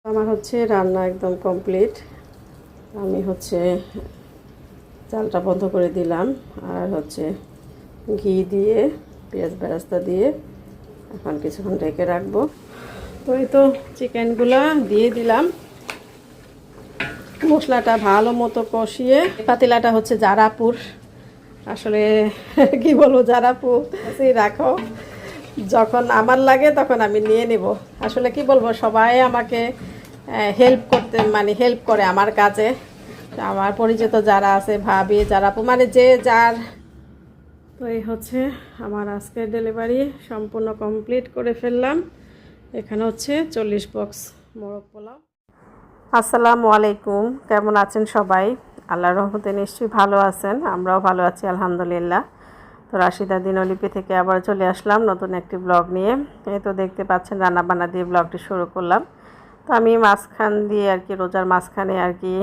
আমার হচ্ছে রান্না একদম কমপ্লিট। আমি হচ্ছে চালটা বন্ধ করে দিলাম আর হচ্ছে ঘি দিয়ে পেঁয়াজ বেরেস্তা দিয়ে এখন কিছুক্ষণ ঢেকে রাখবো। তো এই তো চিকেনগুলা দিয়ে দিলাম, মশলাটা ভালো মতো কষিয়ে। পাতিলাটা হচ্ছে জারাপুর, আসলে কি বলবো, জারাপু রাখো, যখন আমার লাগে তখন আমি নিয়ে নেব। আসলে কি বলবো, সবাই আমাকে হেল্প করতে হেল্প করে আমার কাজে। আমার পরিচিত যারা আছে, ভাবি, যারা যে যার। তো এই হচ্ছে আমার আজকের ডেলিভারি সম্পূর্ণ কমপ্লিট করে ফেললাম। এখানে হচ্ছে 40 বক্স মোরগ পোলাও। আসসালামু আলাইকুম, কেমন আছেন সবাই? আল্লাহর রহমতে নিশ্চয়ই ভালো আছেন, আমরাও ভালো আছি আলহামদুলিল্লাহ। তো রাশিদা দিনলিপি থেকে আবার চলে আসলাম নতুন একটি ব্লগ নিয়ে। এই তো দেখতে পাচ্ছেন রান্নাবান্না দিয়ে ব্লগটি শুরু করলাম। তো আমি মাঝখান দিয়ে আর কি, রোজার মাঝখানে আর কি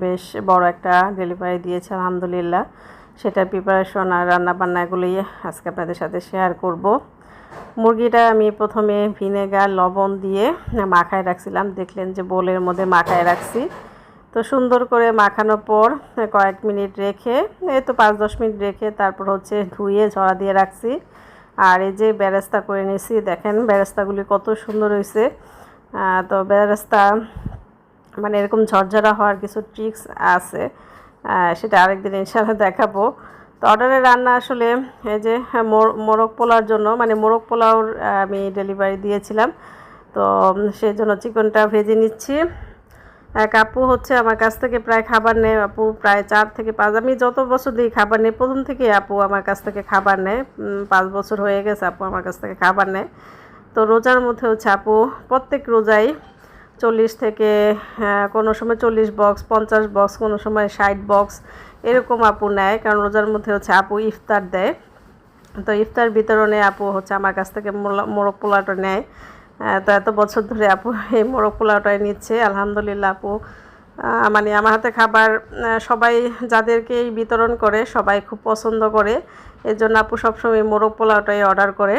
বেশ বড় একটা ডেলিভারি দিয়েছি আলহামদুলিল্লাহ। সেটার প্রিপারেশন আর রান্নাবান্না এগুলোই আজকে আপনাদের সাথে শেয়ার করব। মুরগিটা আমি প্রথমে ভিনেগার লবণ দিয়ে মাখায় রাখছিলাম, দেখলেন যে বোলের মধ্যে মাখায় রাখছি। তো সুন্দর করে মাখানোর পর কয়েক মিনিট রেখে, এই তো 5-10 মিনিট রেখে তারপর হচ্ছে ধুয়ে ঝরা দিয়ে রাখছি। আর এই যে বেরেস্তা করে নিয়েছি, দেখেন বেরেস্তাগুলি কত সুন্দর হয়েছে। তো বেরেস্তা এরকম ঝরঝরা হওয়ার কিছু ট্রিক্স আছে, সেটা আরেকদিন ইনশাআল্লাহ দেখাবো। তো অর্ডারের রান্না আসলে এই যে মোরগ পোলাওর জন্য, মোরগ পোলাওর আমি ডেলিভারি দিয়েছিলাম। তো সেই জন্য চিকেনটা ভেজে নিচ্ছি। এক আপু হচ্ছে আমার কাছ থেকে প্রায় খাবার নেয়, আপু প্রায় 4 থেকে 5, আমি যত বছর দিই খাবার নেই, প্রথম থেকে আপু আমার কাছ থেকে খাবার নেয়। 5 বছর হয়ে গেছে আপু আমার কাছ থেকে খাবার নেয়। তো রোজার মধ্যে হচ্ছে আপু প্রত্যেক রোজাই 40 থেকে কোনো সময় 40 বক্স, 50 বক্স, কোনো সময় 60 বক্স এরকম আপু নেয়, কারণ রোজার মধ্যে হচ্ছে আপু ইফতার দেয়। তো ইফতার বিতরণে আপু হচ্ছে আমার কাছ থেকে মোরগ পোলাওটা নেয়। তো এত বছর ধরে আপু এই মোরগ পোলাওটাই নিচ্ছে আলহামদুলিল্লাহ। আপু আমার হাতে খাবার সবাই যাদেরকেই বিতরণ করে সবাই খুব পছন্দ করে, এর জন্য আপু সবসময় মোরগ পোলাওটাই অর্ডার করে।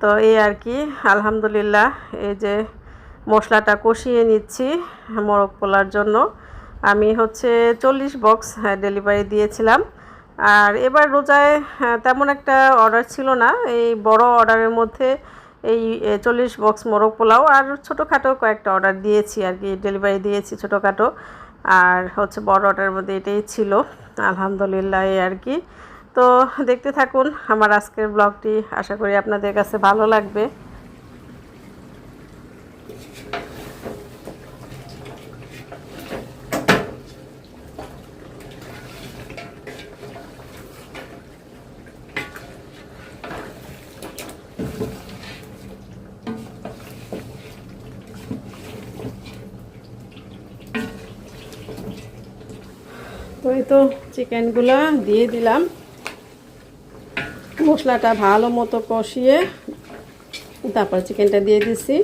তো এই আর কি আলহামদুলিল্লাহ। এই যে মশলাটা কষিয়ে নিচ্ছি মোরগ পোলাওর জন্য। আমি হচ্ছে 40 বক্স ডেলিভারি দিয়েছিলাম। আর এবার রোজায় তেমন একটা অর্ডার ছিল না, এই বড় অর্ডারের মধ্যে এই 40 বক্স মোরগ পোলাও আর ছোটোখাটো কয়েকটা অর্ডার দিয়েছি আর কি, ডেলিভারি দিয়েছি ছোটোখাটো। আর হচ্ছে বড় অর্ডারের মধ্যে এটাই ছিল আলহামদুলিল্লাহ। এই আর কি। তো দেখতে থাকুন আমার আজকের ব্লগটি, আশা করি আপনাদের কাছে ভালো লাগবে। তো এই তো চিকেনগুলা দিয়ে দিলাম, মশলাটা ভালো মতো কষিয়ে তারপর চিকেনটা দিয়ে দিছি।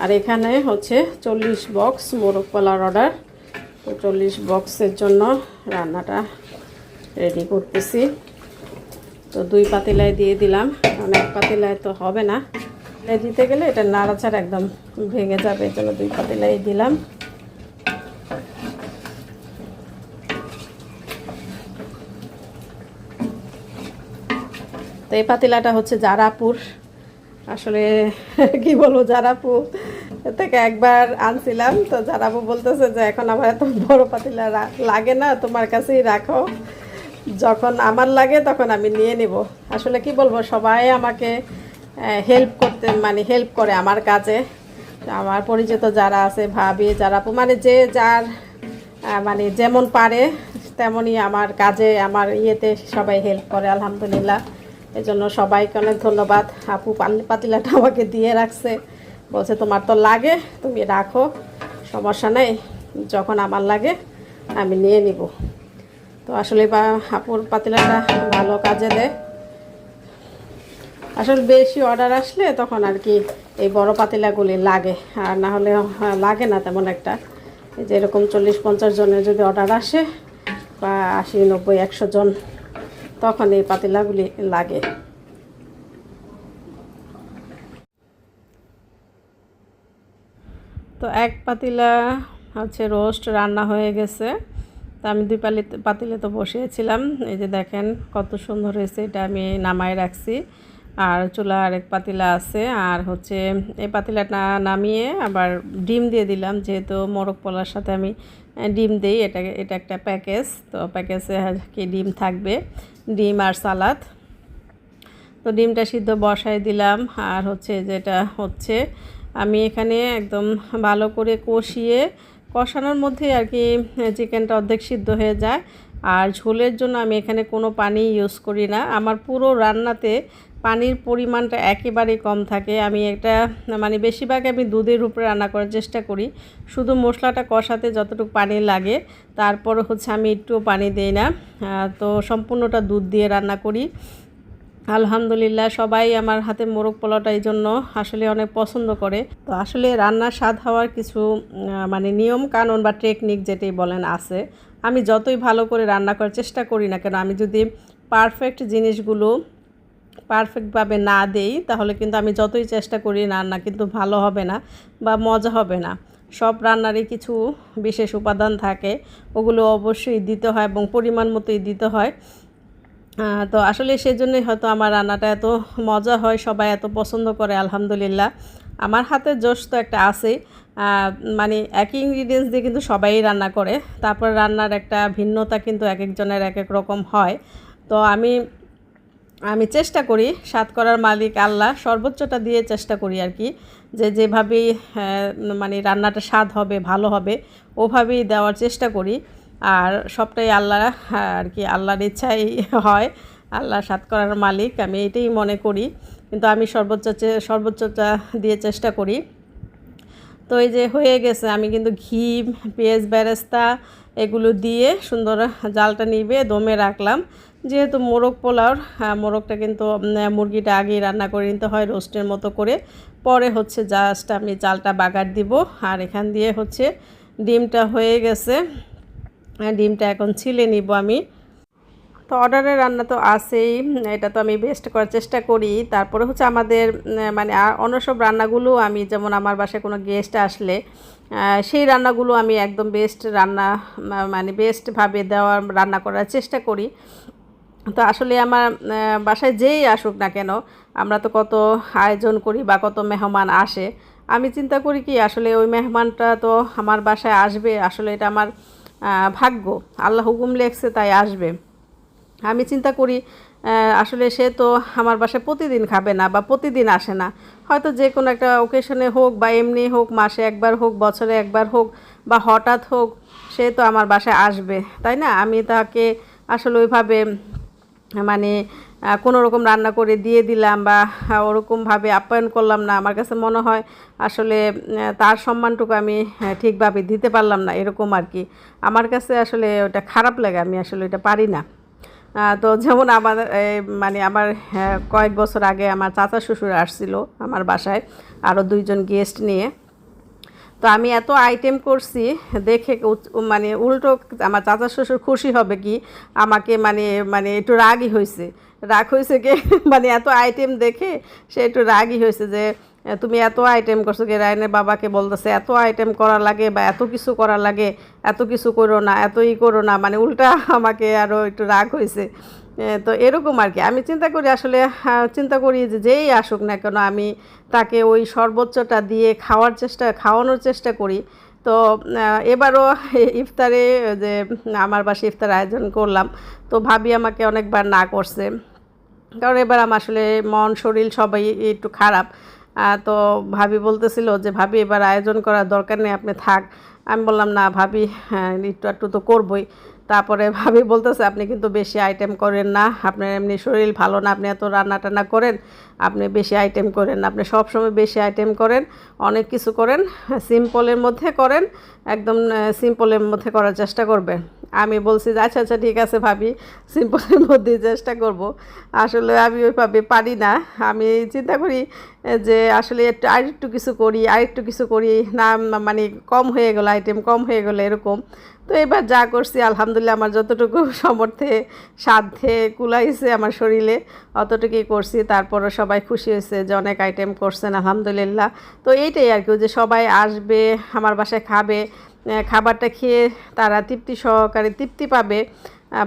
আর এখানে হচ্ছে 40 বক্স মোরগ পোলাওর অর্ডার। তো 40 বক্সের জন্য রান্নাটা রেডি করতেছি। তো 2 পাতিলায় দিয়ে দিলাম, কারণ 1 পাতিলায় তো হবে না, দিতে গেলে এটা নাড়াচাড়া একদম ভেঙে যাবে, এই জন্য 2 পাতিলায় দিলাম। তো এই পাতিলাটা হচ্ছে জারাপুর, আসলে কি বলবো, জারাপু থেকে একবার আনছিলাম। তো জারাপু বলতেছে যে এখন আমার এত বড় পাতিলা লাগে না, তোমার কাছেই রাখো, যখন আমার লাগে তখন আমি নিয়ে নেব। আসলে কি বলবো, সবাই আমাকে হেল্প করতে হেল্প করে আমার কাজে। আমার পরিচিত যারা আছে, ভাবি, জারাপু, যে যার যেমন পারে তেমনই আমার কাজে, আমার ইয়েতে সবাই হেল্প করে আলহামদুলিল্লাহ। এই জন্য সবাইকে অনেক ধন্যবাদ। আপু পাতিলাটা আমাকে দিয়ে রাখছে, বলছে তোমার তো লাগে, তুমি রাখো, সমস্যা নেই, যখন আমার লাগে আমি নিয়ে নিব। তো আসলে আপুর পাতিলাটা ভালো কাজে দেয়। আসলে বেশি অর্ডার আসলে তখন আর কি এই বড় পাতিলাগুলি লাগে, আর না হলে লাগে না তেমন একটা। এই যে এরকম 40-50 জনের যদি অর্ডার আসে, বা 80-90-100 জন, তখন এই পাতিলাগুলি লাগে। তো এক পাতিলা হচ্ছে রোস্ট রান্না হয়ে গেছে। তো আমি 2 পাতিলে তো বসিয়েছিলাম। এই যে দেখেন কত সুন্দর হয়েছে, এটা আমি নামায় রাখছি। আর চুলা আরেক পাতিলা আছে, আর হচ্ছে এই পাতিলাটা নামিয়ে আবার ডিম দিয়ে দিলাম, যেহেতু মোরগ পোলার সাথে আমি ডিম দিই। এটা একটা প্যাকেজ, তো প্যাকেজে কি ডিম থাকবে, ডিম আর সালাদ। তো ডিমটা সিদ্ধ বসাই দিলাম। আর হচ্ছে যেটা হচ্ছে আমি এখানে একদম ভালো করে কষানোর মধ্যে আর কি চিকেনটা অর্ধেক সিদ্ধ হয়ে যায়। আর ঝোলের জন্য আমি এখানে কোনো পানি ইউজ করি না। আমার পুরো রান্নাতে পানির পরিমাণটা একেবারেই কম থাকে। আমি এটা মানে বেশিরভাগ আমি দুধের উপরে রান্না করার চেষ্টা করি, শুধু মশলাটা কষাতে যতটুকু পানি লাগে, তারপর হচ্ছে আমি একটুও পানি দিই না। তো সম্পূর্ণটা দুধ দিয়ে রান্না করি। আলহামদুলিল্লাহ সবাই আমার হাতে মোরগ পোলাওটা এই জন্য আসলে অনেক পছন্দ করে। তো আসলে রান্নার স্বাদ হওয়ার কিছু মানে নিয়ম কানুন বা টেকনিক যেটাই বলেন আছে। আমি যতই ভালো করে রান্না করার চেষ্টা করি না কেন, আমি যদি পারফেক্ট জিনিসগুলো পারফেক্টভাবে না দেই, তাহলে কিন্তু আমি যতই চেষ্টা করি রান্না কিন্তু ভালো হবে না বা মজা হবে না। সব রান্নারই কিছু বিশেষ উপাদান থাকে, ওগুলো অবশ্যই দিতে হয় এবং পরিমাণ মতোই দিতে হয়। তো আসলে সেজন্যই হয়তো আমার রান্নাটা এত মজা হয়, সবাই এত পছন্দ করে। আলহামদুলিল্লাহ আমার হাতের জোশ তো একটা আছেই। মানে একই ইনগ্রিডিয়েন্টস দিয়ে কিন্তু সবাই রান্না করে, তারপর রান্নার একটা ভিন্নতা কিন্তু এক একজনের এক এক রকম হয়। তো আমি চেষ্টা করি, স্বাদ করার মালিক আল্লাহ, সর্বোচ্চটা দিয়ে চেষ্টা করি আর কি, যেভাবেই মানে রান্নাটা স্বাদ হবে, ভালো হবে, ওভাবেই দেওয়ার চেষ্টা করি। আর সবটাই আল্লাহ আর কি, আল্লাহর ইচ্ছাই হয়। আল্লাহ স্বাদ করার মালিক, আমি এটাই মনে করি। কিন্তু আমি সর্বোচ্চটা দিয়ে চেষ্টা করি। তো এই যে হয়ে গেছে, আমি কিন্তু ঘি, পেঁয়াজ বেরেস্তা এগুলো দিয়ে সুন্দর জালটা নিবে দমে রাখলাম। যেহেতু মোরগ পোলাওর মোরগটা কিন্তু মুরগিটা আগেই রান্না করে নিতে হয় রোস্টের মতো করে, পরে হচ্ছে জাস্ট আমি চালটা বাগার দিব। আর এখান দিয়ে হচ্ছে ডিমটা হয়ে গেছে, ডিমটা এখন ছিলে নিব আমি। তো অর্ডারের রান্না তো আছেই, এটা তো আমি বেস্ট করার চেষ্টা করি। তারপরে হচ্ছে আমাদের মানে অন্য সব রান্নাগুলো আমি, যেমন আমার বাসায় কোনো গেস্ট আসলে সেই রান্নাগুলো আমি একদম বেস্ট রান্না মানে বেস্টভাবে রান্না করার চেষ্টা করি। তো আসলে আমার বাসায় যেই আসুক না কেন, আমরা তো কত আয়োজন করি বা কত মেহমান আসে, আমি চিন্তা করি কি আসলে ওই মেহমানটা তো আমার বাসায় আসবে, আসলে এটা আমার ভাগ্য, আল্লাহ হুকুম লেখছে তাই আসবে। আমি চিন্তা করি আসলে সে তো আমার বাসায় প্রতিদিন খাবে না বা প্রতিদিন আসে না, হয়তো যে কোনো একটা ওকেশনে হোক বা এমনি হোক, মাসে একবার হোক, বছরে একবার হোক বা হঠাৎ হোক, সে তো আমার বাসায় আসবে, তাই না? আমি তাকে আসলে ওইভাবে মানে কোনো রকম রান্না করে দিয়ে দিলাম বা ওরকমভাবে আপ্যায়ন করলাম না, আমার কাছে মনে হয় আসলে তার সম্মানটুকু আমি ঠিকভাবে দিতে পারলাম না, এরকম আর কি। আমার কাছে আসলে ওটা খারাপ লাগে, আমি আসলে এটা পারি না। তো যেমন আমাদের মানে আমার কয়েক বছর আগে আমার চাচা শ্বশুর আসছিল আমার বাসায় আরও 2 জন গেস্ট নিয়ে। তো আমি এত আইটেম করছি দেখে মানে উল্টো আমার চাচা শ্বশুর খুশি হবে কি, আমাকে মানে মানে একটু রাগই হয়েছে। রাগ হয়েছে কি মানে এত আইটেম দেখে সে একটু রাগই হয়েছে যে তুমি এত আইটেম করছো, কি রায়নের বাবাকে বলতেছে এত আইটেম করা লাগে বা এত কিছু করা লাগে, এত কিছু করো না, এত করো না, মানে উল্টা আমাকে আরও একটু রাগ হয়েছে। তো এরকম আর কি। আমি চিন্তা করি আসলে চিন্তা করি যে যেই আসুক না কেন, আমি তাকে ওই সর্বোচ্চটা দিয়ে খাওয়ানোর চেষ্টা করি। তো এবারও ইফতারে যে আমার বাসায় ইফতার আয়োজন করলাম, তো ভাবি আমাকে অনেকবার না করছে, কারণ এবার আমার আসলে মন শরীর সবাই একটু খারাপ। তো ভাবি বলতেছিল যে ভাবি এবার আয়োজন করার দরকার নেই, আপনি থাক। আমি বললাম না ভাবি, একটু তো করবই। তারপরে ভাবি বলতেছে আপনি কিন্তু বেশি আইটেম করেন না, আপনার এমনি শরীর ভালো না, আপনি এত রান্না টান্না করেন, আপনি বেশি আইটেম করেন না, আপনি সবসময় বেশি আইটেম করেন, অনেক কিছু করেন, সিম্পলের মধ্যে করেন, একদম সিম্পলের মধ্যে করার চেষ্টা করবেন। আমি বলছি যে আচ্ছা আচ্ছা ঠিক আছে ভাবি, সিম্পলের মধ্যে চেষ্টা করব। আসলে আমি ওইভাবে পারি না। আমি চিন্তা করি যে আসলে একটু আরেকটু কিছু করি, আরেকটু কিছু করি না, মানে কম হয়ে গেল, আইটেম কম হয়ে গেলো এরকম। তো এবার যা করছি আলহামদুলিল্লাহ আমার যতটুকু সামর্থ্যে সাধ্যে কুলাইছে আমার শরীরে অতটুকুই করছি। তারপরও সবাই খুশি হয়েছে যে অনেক আইটেম করছেন আলহামদুলিল্লাহ। তো এইটাই আর কি, যে সবাই আসবে আমার বাসায় খাবে, খাবারটা খেয়ে তারা তৃপ্তি সহকারে তৃপ্তি পাবে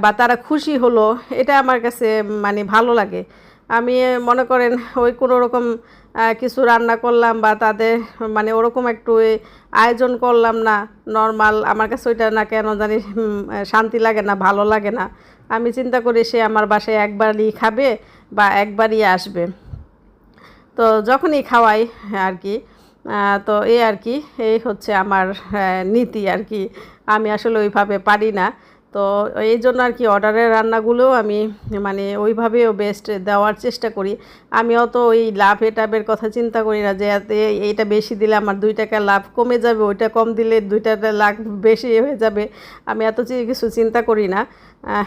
বা তারা খুশি হলো, এটা আমার কাছে মানে ভালো লাগে। আমি মনে করেন ওই কোনো রকম কিছু রান্না করলাম বা তাদের মানে ওরকম একটু আয়োজন করলাম না, নর্মাল, আমার কাছে ওইটা না কেন জানি শান্তি লাগে না, ভালো লাগে না। আমি চিন্তা করি সে আমার বাসায় একবারই খাবে বা একবারই আসবে। তো যখনই খাওয়াই আর কি, তো এই আর কি, এই হচ্ছে আমার নীতি আর কি। আমি আসলে ওইভাবে পারি না। তো এই জন্য আর কি অর্ডারের রান্নাগুলোও আমি মানে ওইভাবেও বেস্ট দেওয়ার চেষ্টা করি। আমি অত ওই লাভ টাভের কথা চিন্তা করি না যে এইটা বেশি দিলে আমার 2 টাকা লাভ কমে যাবে, ওইটা কম দিলে 2 টাকা লাভ বেশি হয়ে যাবে। আমি এত কিছু চিন্তা করি না।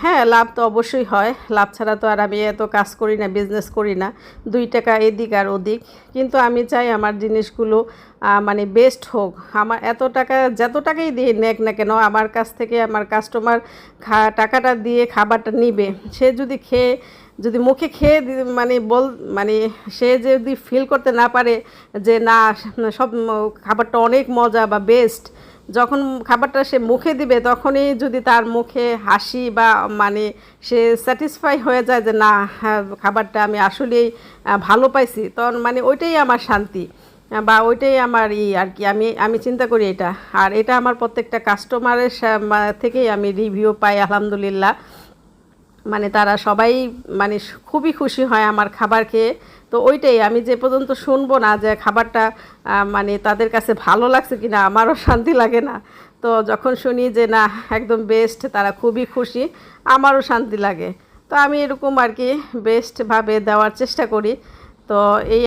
হ্যাঁ, লাভ তো অবশ্যই হয়, লাভ ছাড়া তো আর আমি এত কাজ করি না, বিজনেস করি না। 2 টাকা এদিক আর ওদিক, কিন্তু আমি চাই আমার জিনিসগুলো মানে বেস্ট হোক। আমার এত টাকা যত টাকাই দিয়ে নেক না কেন, আমার কাছ থেকে আমার কাস্টমার টাকাটা দিয়ে খাবারটা নিবে, সে যদি খেয়ে যদি মুখে খেয়ে মানে সে যদি ফিল করতে না পারে যে না সব খাবারটা অনেক মজা বা বেস্ট, যখন খাবারটা সে মুখে দিবে তখনই যদি তার মুখে হাসি বা মানে সে স্যাটিসফাই হয়ে যায় যে না খাবারটা আমি আসলেই ভালো পাইছি, তখন মানে ওইটাই আমার শান্তি বা ওইটাই আমার আর কি। আমি চিন্তা করি এটা। আর এটা আমার প্রত্যেকটা কাস্টমারের থেকেই আমি রিভিউ পাই আলহামদুলিল্লাহ। মানে তারা সবাই মানে খুবই খুশি হয় আমার খাবার খেয়ে। তো ওইটাই, আমি যে পর্যন্ত শুনবো না যে খাবারটা মানে তাদের কাছে ভালো লাগছে কিনা, আমারও শান্তি লাগে না। তো যখন শুনি যে না একদম বেস্ট, তারা খুবই খুশি, আমারও শান্তি লাগে। তো আমি এরকম আর কি বেস্টভাবে দেওয়ার চেষ্টা করি। তো এই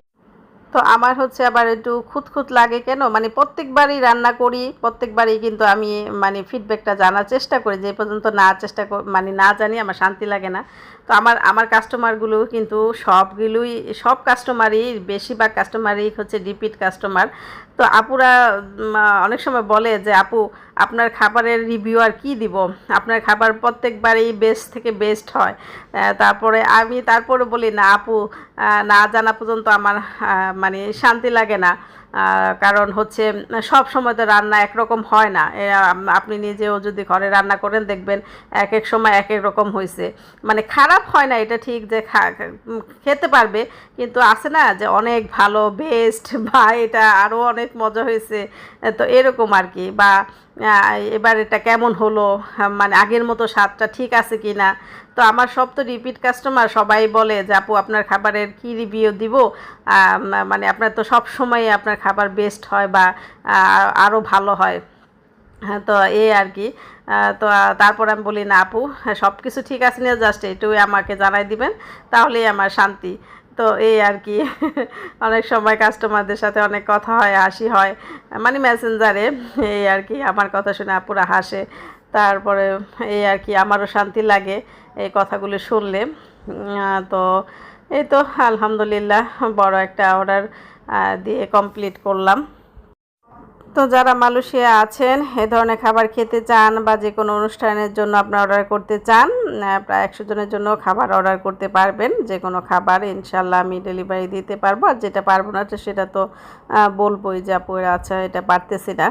তো আমার হচ্ছে আবার একটু খুঁতখুত লাগে কেন, মানে প্রত্যেকবারই রান্না করি, প্রত্যেকবারই কিন্তু আমি মানে ফিডব্যাকটা জানার চেষ্টা করি। যে পর্যন্ত না চেষ্টা মানে না জানি আমার শান্তি লাগে না। তো আমার কাস্টমারগুলো কিন্তু সব কাস্টমারই, বেশিরভাগ কাস্টমারই হচ্ছে রিপিট কাস্টমার। তো আপুরা অনেক সময় বলে যে আপু আপনার খাবারের রিভিউ আর কি দিব, আপনার খাবার প্রত্যেকবারই বেস্ট থেকে বেস্ট হয়। তারপরে বলি না আপু, না জানা পর্যন্ত আমার মানে শান্তি লাগে না। কারণ হচ্ছে সব সময় তো রান্না একরকম হয় না। আপনি নিজেও যদি ঘরে রান্না করেন দেখবেন এক এক সময় এক এক রকম হয়েছে। মানে খারাপ হয় না এটা ঠিক, যে খেতে পারবে, কিন্তু আছে না যে অনেক ভালো বেস্ট বা এটা আরও অনেক মজা হয়েছে, তো এরকম আর কি। বা এবার এটা কেমন হলো, মানে আগের মতো স্বাদটা ঠিক আছে কি না। তো আমার সব তো রিপিট কাস্টমার, সবাই বলে যে আপু আপনার খাবারের কি রিভিউ দিব, মানে আপনার তো সব সময় আপনার খাবার বেস্ট হয় বা আরও ভালো হয়। হ্যাঁ, তো এই আর কি। তো তারপর আমি বলি না আপু সব কিছু ঠিক আছে না, জাস্ট এটুই আমাকে জানাই দিবেন, তাহলেই আমার শান্তি। তো এই আর কি। অনেক সময় কাস্টমারদের সাথে অনেক কথা হয়, হাসি হয়, মানে মেসেঞ্জারে। এই আর কি, আমার কথা শুনে আপুরা হাসে। তারপরে এই আর কি, আমারও শান্তি লাগে এই কথাগুলো শুনলে। তো এই তো আলহামদুলিল্লাহ বড় একটা অর্ডার দিয়ে কমপ্লিট করলাম। তো যারা মালয়েশিয়া আছেন, এ ধরনের খাবার খেতে চান বা যে কোনো অনুষ্ঠানের জন্য আপনারা অর্ডার করতে চান, প্রায় 100 জনের জন্য খাবার অর্ডার করতে পারবেন। যে কোনো খাবার ইনশাল্লাহ আমি ডেলিভারি দিতে পারবো। আর যেটা পারবো না সেটা তো বলবোই যে আপু আচ্ছা এটা পারতেছি না।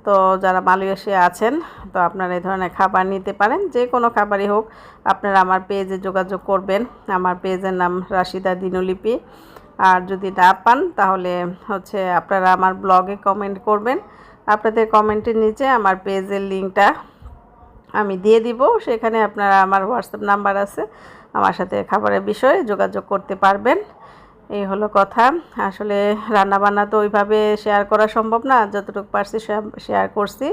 তো যারা মালয়েশিয়া আছেন, তো আপনারা এই ধরনের খাবার নিতে পারেন, যে কোনো খাবারই হোক। আপনারা আমার পেজে যোগাযোগ করবেন। আমার পেজের নাম রাশিদা দিনলিপি। আর যদি না পান তাহলে হচ্ছে আপনারা আমার ব্লগে কমেন্ট করবেন। আপনাদের কমেন্টের নিচে আমার পেজের লিঙ্কটা আমি দিয়ে দিব, সেখানে আপনারা আমার হোয়াটসঅ্যাপ নাম্বার আছে, আমার সাথে খাবারের বিষয়ে যোগাযোগ করতে পারবেন। এই হলো কথা। আসলে রান্নাবান্না তো ওইভাবে শেয়ার করা সম্ভব না, যতটুকু পারছি শেয়ার করছি।